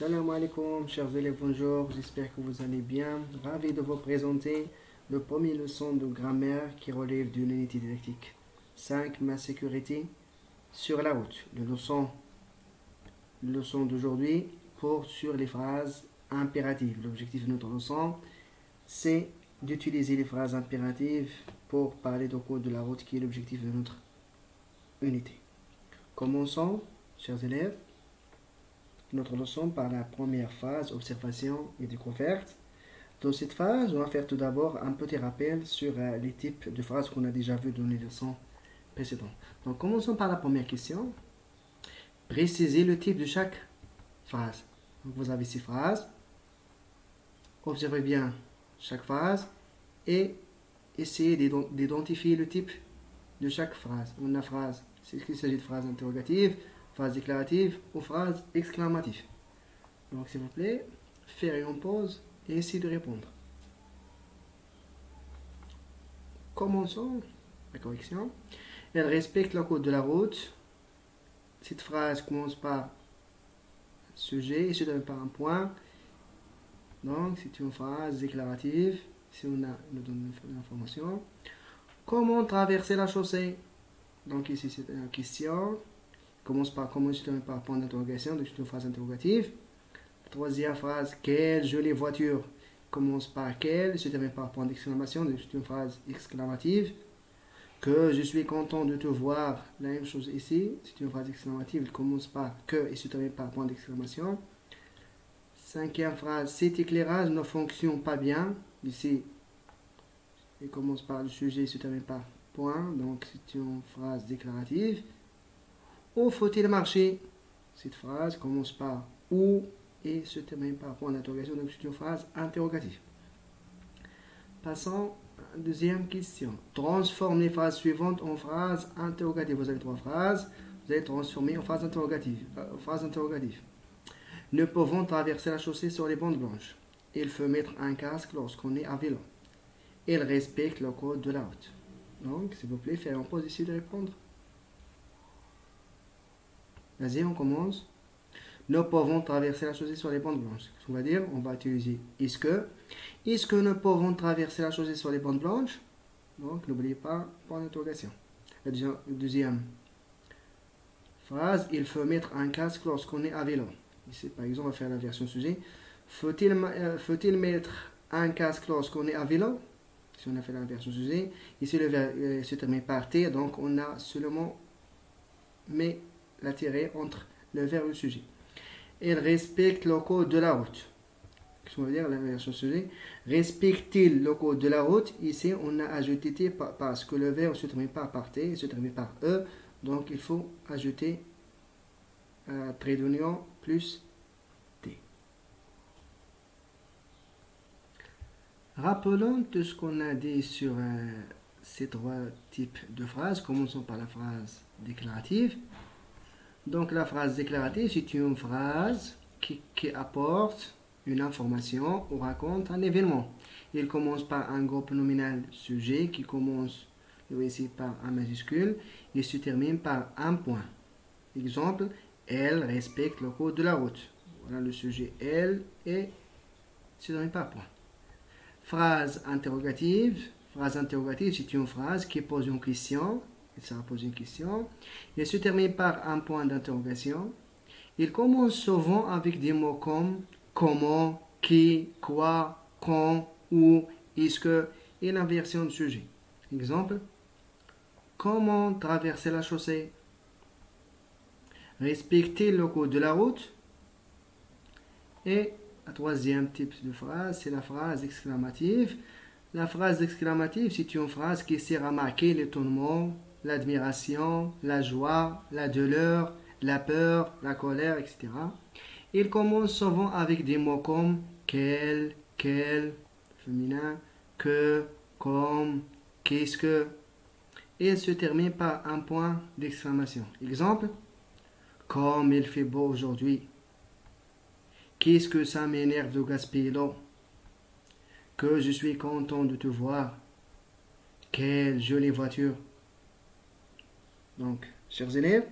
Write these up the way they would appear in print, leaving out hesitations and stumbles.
Salam alaikum, chers élèves, bonjour, j'espère que vous allez bien. Ravi de vous présenter le premier leçon de grammaire qui relève de l'unité didactique 5, ma sécurité sur la route. Le leçon d'aujourd'hui porte sur les phrases impératives. L'objectif de notre leçon, c'est d'utiliser les phrases impératives pour parler du code de la route qui est l'objectif de notre unité. Commençons, chers élèves, notre leçon par la première phase, observation et découverte. Dans cette phase, on va faire tout d'abord un petit rappel sur les types de phrases qu'on a déjà vues dans les leçons précédentes. Donc, commençons par la première question. Précisez le type de chaque phrase. Donc, vous avez ces phrases. Observez bien chaque phrase et essayez d'identifier le type de chaque phrase. On a phrase, est-ce qu'il s'agit de phrase interrogative, phrase déclarative ou phrase exclamative. Donc, s'il vous plaît, faites une pause et essayez de répondre. Commençons la correction. Elle respecte le code de la route. Cette phrase commence par sujet et se termine par un point. Donc, c'est une phrase déclarative. Si on nous donne une information. Comment traverser la chaussée? Donc, ici, c'est une question. Commence par comment se termine par point d'interrogation. Donc, c'est une phrase interrogative. Troisième phrase, quelle jolie voiture, commence par quelle, se termine par point d'exclamation, c'est une phrase exclamative. Que je suis content de te voir, la même chose ici, c'est une phrase exclamative, elle commence par que et se termine par point d'exclamation. Cinquième phrase, cet éclairage ne fonctionne pas bien, ici, elle commence par le sujet et se termine par point, donc c'est une phrase déclarative. Où faut-il marcher? Cette phrase commence par où et se termine par point d'interrogation, donc c'est une phrase interrogative. Passons à la deuxième question. Transforme les phrases suivantes en phrases interrogatives. Vous avez trois phrases, vous allez transformer en phrases interrogatives. Nous pouvons traverser la chaussée sur les bandes blanches. Il faut mettre un casque lorsqu'on est à vélo. Il respecte le code de la route. Donc, s'il vous plaît, faites en pause ici de répondre. Vas-y, on commence. Nous pouvons traverser la chaussée sur les bandes blanches. Qu'est-ce qu'on va dire? On va utiliser est-ce que nous pouvons traverser la chaussée sur les bandes blanches? Donc, n'oubliez pas, point d'interrogation. La deuxième phrase, il faut mettre un casque lorsqu'on est à vélo. Ici, par exemple, on va faire la version sujet. Faut-il mettre un casque lorsqu'on est à vélo? Si on a fait la version sujet. Ici, le verbe se termine par T, donc on a seulement mis la tirée entre le verbe et le sujet. Il respecte le code de la route. Qu'est-ce qu'on veut dire la version sujet? Respecte-t-il le code de la route? Ici, on a ajouté T parce que le verbe se termine pas par T, il se termine par E. Donc, il faut ajouter trait d'union plus T. Rappelons tout ce qu'on a dit sur ces trois types de phrases. Commençons par la phrase déclarative. Donc, la phrase déclarative, c'est une phrase qui apporte une information ou raconte un événement. Il commence par un groupe nominal sujet qui commence ici par un majuscule et se termine par un point. Exemple, elle respecte le code de la route. Voilà le sujet elle et se termine par point. Phrase interrogative. Phrase interrogative, c'est une phrase qui pose une question. Ça pose une question. Il se termine par un point d'interrogation. Il commence souvent avec des mots comme comment, qui, quoi, quand, où, est-ce que et l'inversion du sujet. Exemple, comment traverser la chaussée? Respecter le code de la route. Et la troisième type de phrase, c'est la phrase exclamative. La phrase exclamative, c'est une phrase qui sert à marquer l'étonnement, l'admiration, la joie, la douleur, la peur, la colère, etc. Il commence souvent avec des mots comme quel, féminin, que, comme, qu'est-ce que, et il se termine par un point d'exclamation. Exemple, comme il fait beau aujourd'hui. Qu'est-ce que ça m'énerve de gaspiller l'eau? Que je suis content de te voir. Quelle jolie voiture. Donc, chers élèves,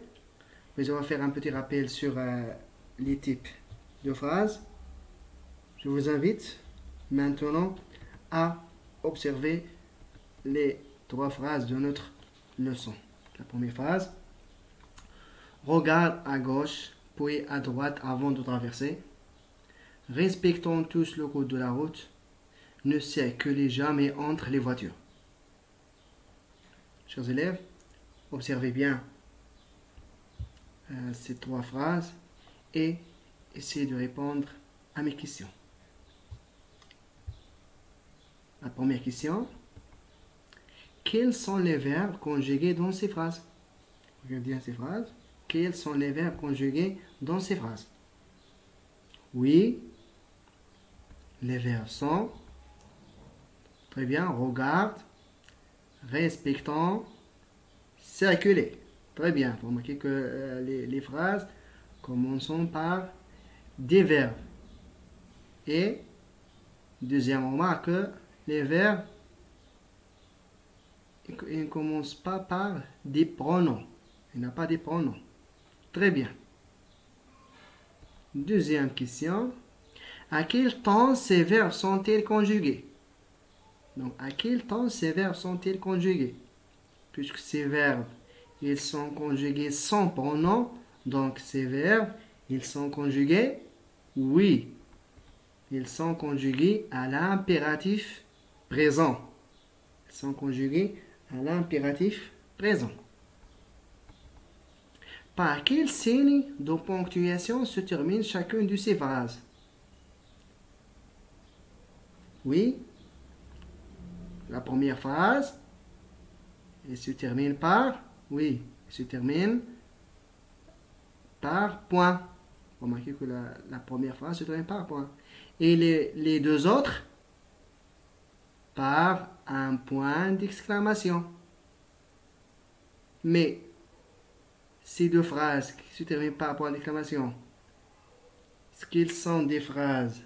on va faire un petit rappel sur les types de phrases. Je vous invite maintenant à observer les 3 phrases de notre leçon. La première phrase. Regarde à gauche, puis à droite avant de traverser. Respectons tous le code de la route. Ne circulez jamais entre les voitures. Chers élèves, observez bien ces 3 phrases et essayez de répondre à mes questions. La première question. Quels sont les verbes conjugués dans ces phrases? Regardez bien ces phrases. Quels sont les verbes conjugués dans ces phrases? Oui, les verbes sont. Très bien, regarde, respectant, circuler. Très bien, vous remarquez que les phrases commencent par des verbes. Et, deuxième remarque, les verbes ils ne commencent pas par des pronoms. Il n'y a pas de pronoms. Très bien. Deuxième question. À quel temps ces verbes sont-ils conjugués? Donc, à quel temps ces verbes sont-ils conjugués? Puisque ces verbes, ils sont conjugués sans pronom, donc ces verbes, ils sont conjugués, oui. Ils sont conjugués à l'impératif présent. Ils sont conjugués à l'impératif présent. Par quel signe de ponctuation se termine chacune de ces phrases? Oui. La première phrase, elle se termine par, oui, elle se termine par point. Remarquez que la première phrase se termine par point. Et les 2 autres, par un point d'exclamation. Mais ces 2 phrases qui se terminent par un point d'exclamation, est-ce qu'elles sont des phrases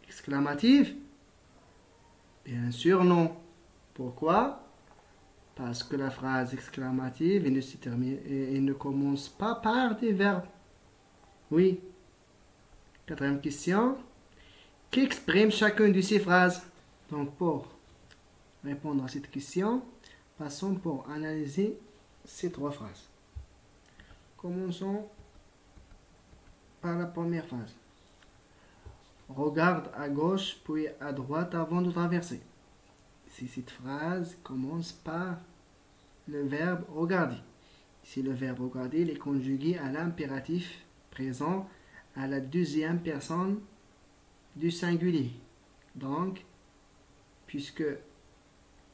exclamatives? Bien sûr, non. Pourquoi? Parce que la phrase exclamative elle ne commence pas par des verbes. Oui. 4e question. Qu'exprime chacune de ces phrases? Donc, pour répondre à cette question, passons pour analyser ces 3 phrases. Commençons par la première phrase. Regarde à gauche puis à droite avant de traverser. Si cette phrase commence par le verbe regarder. Si le verbe regarder est conjugué à l'impératif présent à la 2e personne du singulier. Donc, puisque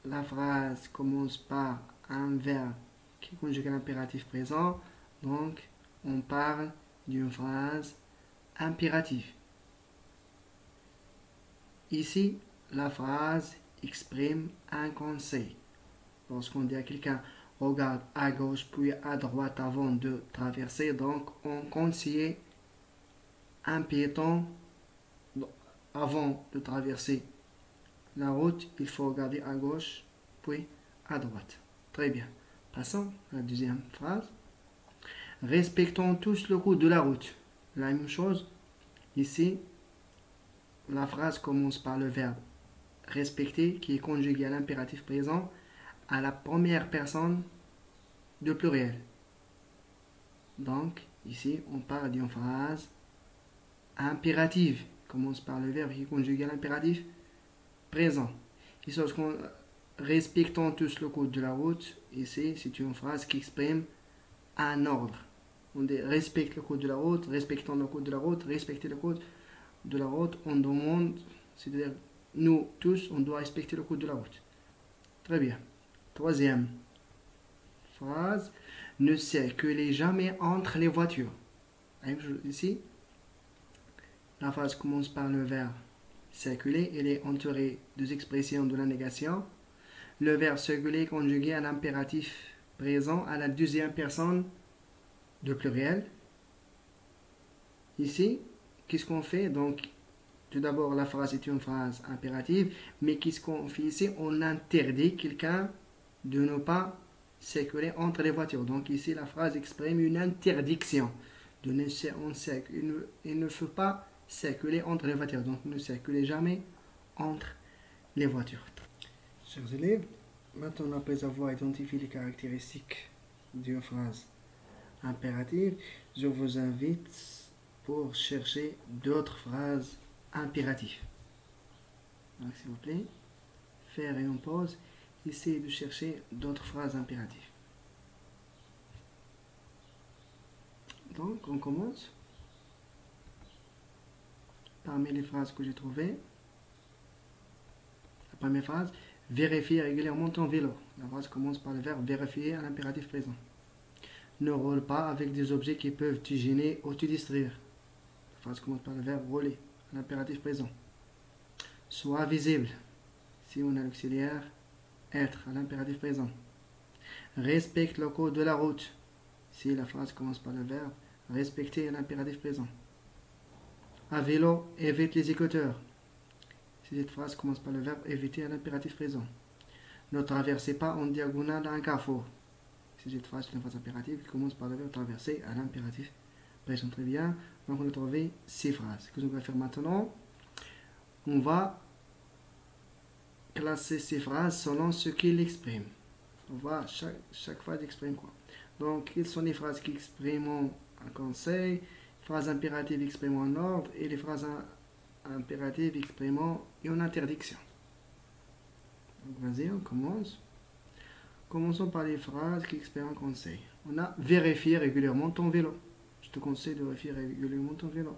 la phrase commence par un verbe qui est conjugué à l'impératif présent, donc on parle d'une phrase impérative. Ici, la phrase exprime un conseil. Lorsqu'on dit à quelqu'un regarde à gauche puis à droite avant de traverser, donc on conseille un piéton avant de traverser la route, il faut regarder à gauche puis à droite. Très bien. Passons à la deuxième phrase. Respectons tous le code de la route. La même chose. Ici, la phrase commence par le verbe respecter qui est conjugué à l'impératif présent à la première personne de pluriel. Donc, ici, on parle d'une phrase impérative. Commence par le verbe qui est conjugué à l'impératif présent. Ici, respectons tous le code de la route. Ici, c'est une phrase qui exprime un ordre. On dit respecte le code de la route, respectons le code de la route, respectez le code de la route. On demande, c'est-à-dire nous tous, on doit respecter le code de la route. Très bien. Troisième phrase. Ne circulez jamais entre les voitures. Ici, la phrase commence par le verbe circuler. Elle est entourée des expressions de la négation. Le verbe circuler est conjugué à l'impératif présent à la 2e personne de pluriel. Ici, qu'est-ce qu'on fait? Donc, tout d'abord, la phrase est une phrase impérative, mais qu'est-ce qu'on fait ici? On interdit quelqu'un de ne pas circuler entre les voitures. Donc ici, la phrase exprime une interdiction. Il ne faut pas circuler entre les voitures. Donc, ne circulez jamais entre les voitures. Chers élèves, maintenant après avoir identifié les caractéristiques d'une phrase impérative, je vous invite pour chercher d'autres phrases impératives. Donc, s'il vous plaît, faire une pause, essayez de chercher d'autres phrases impératives. Donc, on commence. Parmi les phrases que j'ai trouvées, la première phrase, vérifie régulièrement ton vélo. La phrase commence par le verbe vérifier à l'impératif présent. Ne roule pas avec des objets qui peuvent te gêner ou te distraire. La phrase commence par le verbe rouler à l'impératif présent. Sois visible. Si on a l'auxiliaire, être à l'impératif présent. Respecte le code de la route. Si la phrase commence par le verbe respecter à l'impératif présent. À vélo, évite les écouteurs. Si cette phrase commence par le verbe éviter à l'impératif présent. Ne traversez pas en diagonale un carrefour. Si cette phrase est une phrase impérative qui commence par le verbe traverser à l'impératif présent. Très bien. Donc on a trouvé 6 phrases. Ce que nous allons faire maintenant, on va classer ces phrases selon ce qu'ils expriment. On va chaque phrase exprime quoi. Donc, quelles sont les phrases qui expriment un conseil, phrases impératives exprimant un ordre et les phrases impératives exprimant une interdiction. Donc, vas-y, on commence. Commençons par les phrases qui expriment un conseil. On a vérifier régulièrement ton vélo. Je te conseille de vérifier régulièrement ton vélo.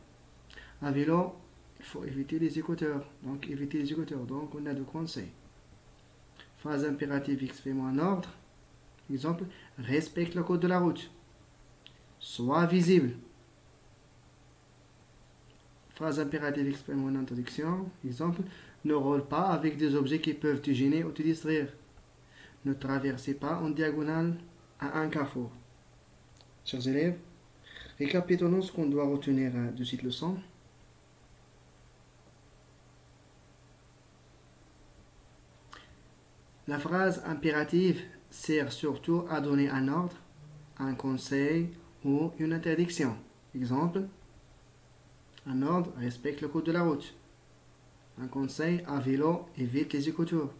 À vélo, il faut éviter les écouteurs. Donc, éviter les écouteurs. Donc, on a deux conseils. Phrase impérative exprimant un ordre. Exemple, respecte le code de la route. Sois visible. Phrase impérative exprimant une introduction. Exemple, ne roule pas avec des objets qui peuvent te gêner ou te distraire. Ne traversez pas en diagonale à un carrefour. Chers élèves, récapitulons ce qu'on doit retenir de cette leçon. La phrase impérative sert surtout à donner un ordre, un conseil ou une interdiction. Exemple, un ordre, respecte le code de la route. Un conseil, à vélo, évite les écouteurs.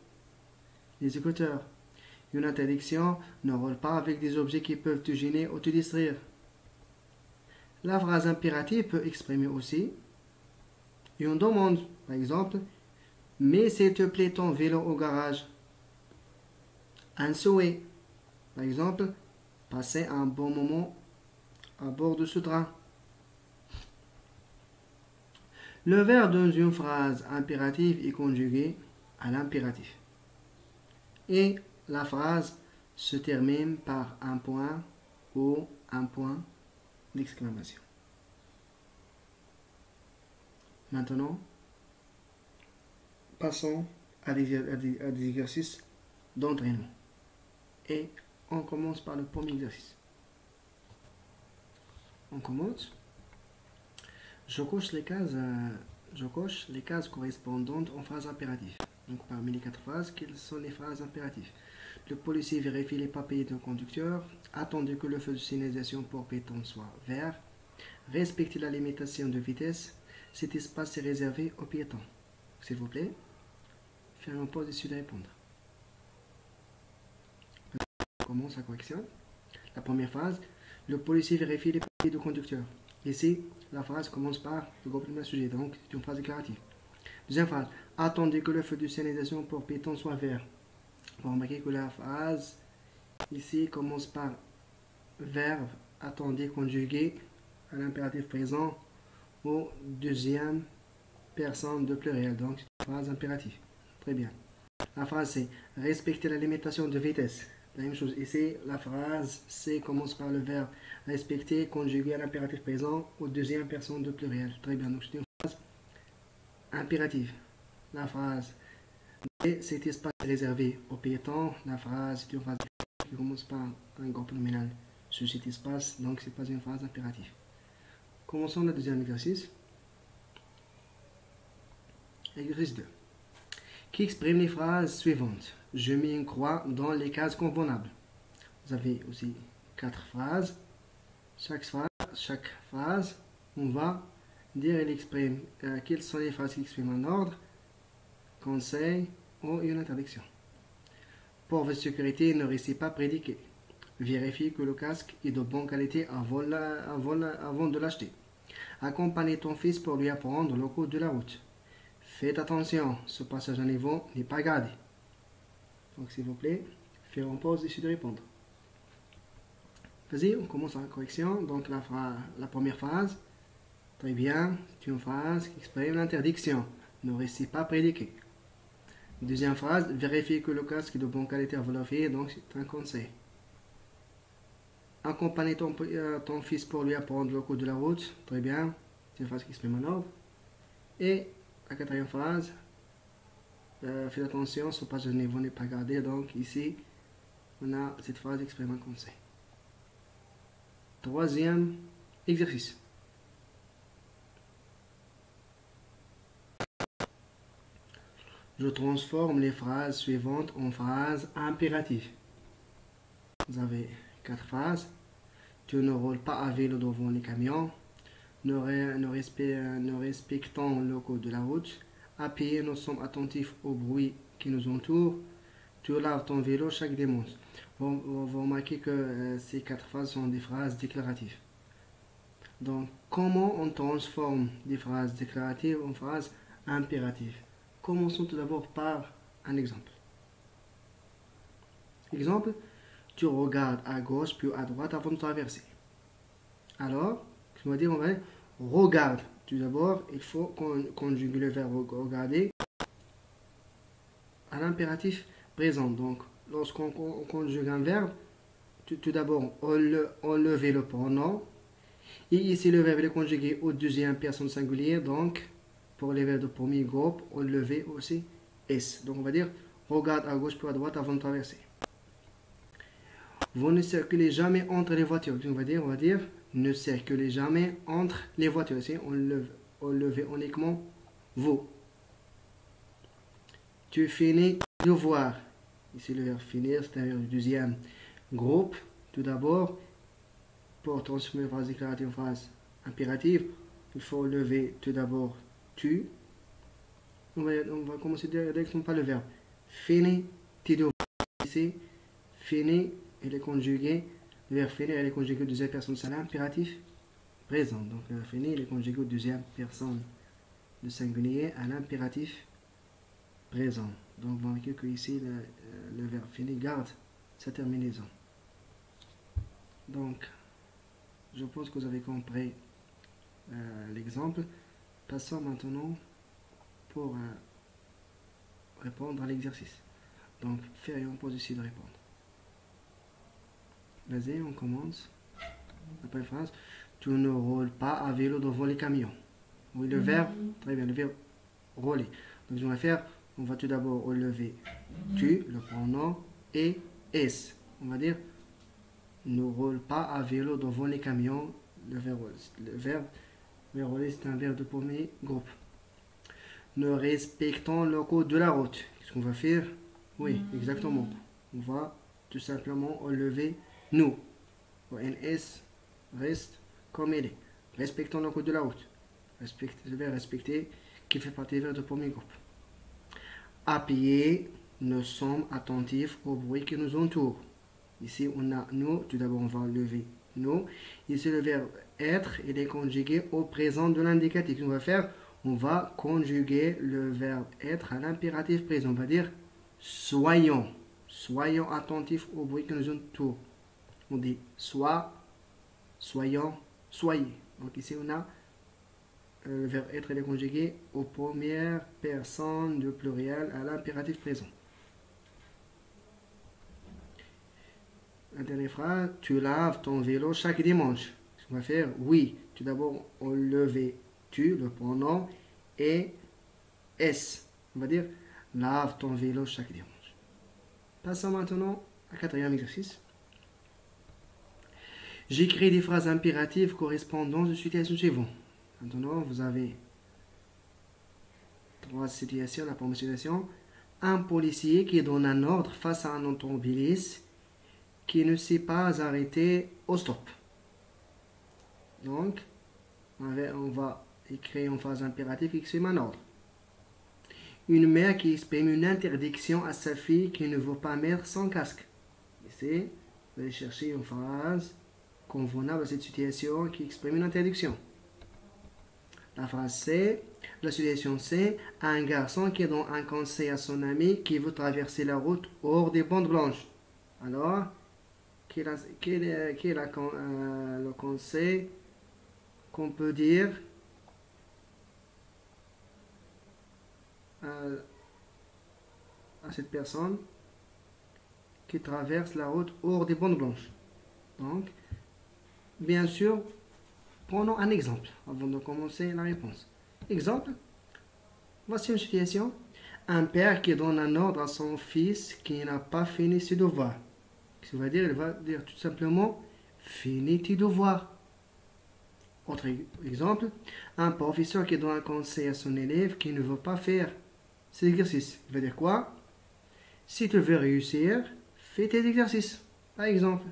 Une interdiction, ne roule pas avec des objets qui peuvent te gêner ou te distraire. La phrase impérative peut exprimer aussi une demande. Par exemple, mets s'il te plaît ton vélo au garage. Un souhait. Par exemple, passer un bon moment à bord de ce train. Le verbe dans une phrase impérative est conjugué à l'impératif. Et la phrase se termine par un point ou un point d'exclamation. Maintenant, passons à des exercices d'entraînement. Et on commence par le premier exercice. On commence. Je coche les cases correspondantes aux phrases impératives. Donc parmi les 4 phrases, quelles sont les phrases impératives? Le policier vérifie les papiers d'un conducteur. Attendez que le feu de signalisation pour piétons soit vert. Respectez la limitation de vitesse. Cet espace est réservé aux piétons. S'il vous plaît, faire une pause et de répondre. On commence la correction. La première phrase, le policier vérifie les papiers du conducteur. Ici, la phrase commence par le complément sujet, donc c'est une phrase déclarative. Deuxième phrase, attendez que le feu de signalisation pour piétons soit vert. Vous remarquez que la phrase ici commence par verbe attendez conjugué à l'impératif présent au deuxième personne de pluriel, donc c'est une phrase impérative. Très bien. La phrase c'est respecter la limitation de vitesse. La même chose ici, la phrase C commence par le verbe respecter conjugué à l'impératif présent au deuxième personne de pluriel. Très bien, donc c'est une phrase impérative. La phrase D, cet espace est réservé aux piétons. La phrase c'est une phrase qui commence par un groupe nominal sur cet espace, donc c'est pas une phrase impérative. Commençons le deuxième exercice. Exercice 2. Qui exprime les phrases suivantes. Je mets une croix dans les cases convenables. Vous avez aussi 4 phrases. Chaque phrase, on va dire il exprime quelles sont les phrases qui expriment un ordre, conseil ou une interdiction. Pour votre sécurité, ne restez pas prédiqué. Vérifiez que le casque est de bonne qualité avant de l'acheter. Accompagnez ton fils pour lui apprendre le code de la route. Faites attention, ce passage à niveau n'est pas gardé. Donc s'il vous plaît, faites en pause et essayez de répondre. Vas-y, on commence la correction. Donc la première phrase, très bien, c'est une phrase qui exprime l'interdiction. Ne restez pas prédiqué. Deuxième phrase, vérifiez que le casque est de bonne qualité avant de l'acheter, donc c'est un conseil. Accompagnez ton fils pour lui apprendre le code de la route. Très bien. C'est une phrase qui exprime un ordre. Et la quatrième phrase, faites attention, ce passage de niveau n'est pas gardé. Donc ici, on a cette phrase qui exprime un conseil. Troisième exercice. Je transforme les phrases suivantes en phrases impératives. Vous avez 4 phrases. Tu ne roules pas à vélo devant les camions. Nous respectons le code de la route. À pied, nous sommes attentifs au bruit qui nous entoure. Tu laves ton vélo chaque dimanche. Vous remarquez que ces 4 phrases sont des phrases déclaratives. Donc, comment on transforme des phrases déclaratives en phrases impératives? Commençons tout d'abord par un exemple. Exemple, tu regardes à gauche puis à droite avant de traverser. Alors, on va dire regarde. Tout d'abord, il faut conjuguer le verbe regarder à l'impératif présent. Donc, lorsqu'on conjugue un verbe, tout d'abord, enlever le pronom. Et ici, le verbe est conjugué au deuxième personne singulière. Donc, pour les verbes de premier groupe, enlever aussi S. Donc, on va dire regarde à gauche puis à droite avant de traverser. Vous ne circulez jamais entre les voitures. On va dire ne circulez jamais entre les voitures. Ici, on levait uniquement vous. Tu finis de voir. Ici, le verbe finir, c'est-à-dire le deuxième groupe. Tout d'abord, pour transformer une phrase déclarative en phrase impérative, il faut lever tout d'abord tu. On va commencer directement par le verbe. Fini, tu de voir. Ici, fini. Il est conjugué, le verbe finir il est conjugué au deuxième personne, c'est l'impératif présent. Donc le verbe finir il est conjugué au deuxième personne de singulier à l'impératif présent. Donc vous voyez que ici le verbe finir garde sa terminaison. Donc je pense que vous avez compris l'exemple. Passons maintenant pour répondre à l'exercice. Donc faire et on pose ici de répondre. Vas-y, on commence. La première phrase. Tu ne roules pas à vélo devant les camions. Oui, le verbe. Très bien, le verbe rouler. Donc, on va tout d'abord relever tu, le pronom, et s. On va dire ne roule pas à vélo devant les camions. Le verbe rouler, c'est un verbe de premier groupe. Nous respectons le code de la route. Qu'est-ce qu'on va faire? Oui, exactement. On va tout simplement relever nous. NS reste comme il est. Respectons le code de la route. Je vais respecter qui fait partie du premier groupe. À pied, nous sommes attentifs au bruit qui nous entoure. Ici, on a nous. Tout d'abord, on va lever nous. Ici, le verbe être, il est conjugué au présent de l'indicatif. Qu'est-ce qu'on va faire? On va conjuguer le verbe être à l'impératif présent. On va dire soyons. Soyons attentifs au bruit qui nous entoure. On dit soit, soyons, soyez. Donc ici on a le verbe être est conjugué aux premières personnes du pluriel à l'impératif présent. La dernière phrase, tu laves ton vélo chaque dimanche. Ce qu'on va faire, oui. Tout d'abord, on levait tu, le pronom, et s. On va dire lave ton vélo chaque dimanche. Passons maintenant au quatrième exercice. J'écris des phrases impératives correspondant aux situations suivantes. Maintenant, vous avez 3 situations. La première situation, un policier qui donne un ordre face à un automobiliste qui ne s'est pas arrêté au stop. Donc, on va écrit en phrase impérative qui exprime un ordre. Une mère qui exprime une interdiction à sa fille qui ne veut pas mettre son casque. Ici, vous allez chercher une phrase convenable à cette situation qui exprime une interdiction. La phrase C, la situation C, un garçon qui donne un conseil à son ami qui veut traverser la route hors des bandes blanches. Alors, quel est le conseil qu'on peut dire à cette personne qui traverse la route hors des bandes blanches? Donc, bien sûr, prenons un exemple avant de commencer la réponse. Exemple, voici une situation. Un père qui donne un ordre à son fils qui n'a pas fini ses devoirs. Ce qui veut dire, il va dire tout simplement, finis tes devoirs. Autre exemple, un professeur qui donne un conseil à son élève qui ne veut pas faire cet exercice. Il va dire quoi? Si tu veux réussir, fais tes exercices. Par exemple,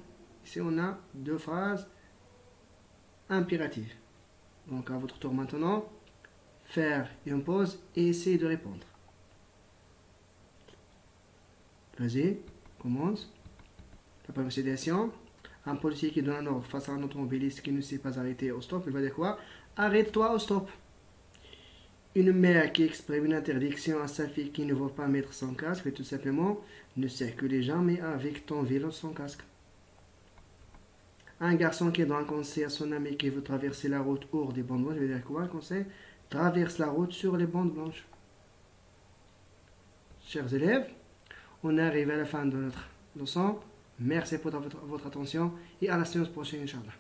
ici on a deux phrases impératives. Donc à votre tour maintenant, faire une pause et essayer de répondre. Vas-y, commence. La première situation, un policier qui donne un ordre face à un automobiliste qui ne s'est pas arrêté au stop, il va dire quoi? Arrête-toi au stop. Une mère qui exprime une interdiction à sa fille qui ne veut pas mettre son casque, et tout simplement, ne circule jamais avec ton vélo sans casque. Un garçon qui donne un conseil à son ami qui veut traverser la route hors des bandes blanches, il va dire quoi? Un conseil? Traverse la route sur les bandes blanches. Chers élèves, on arrive à la fin de notre leçon. Merci pour votre attention et à la séance prochaine, Inch'Allah.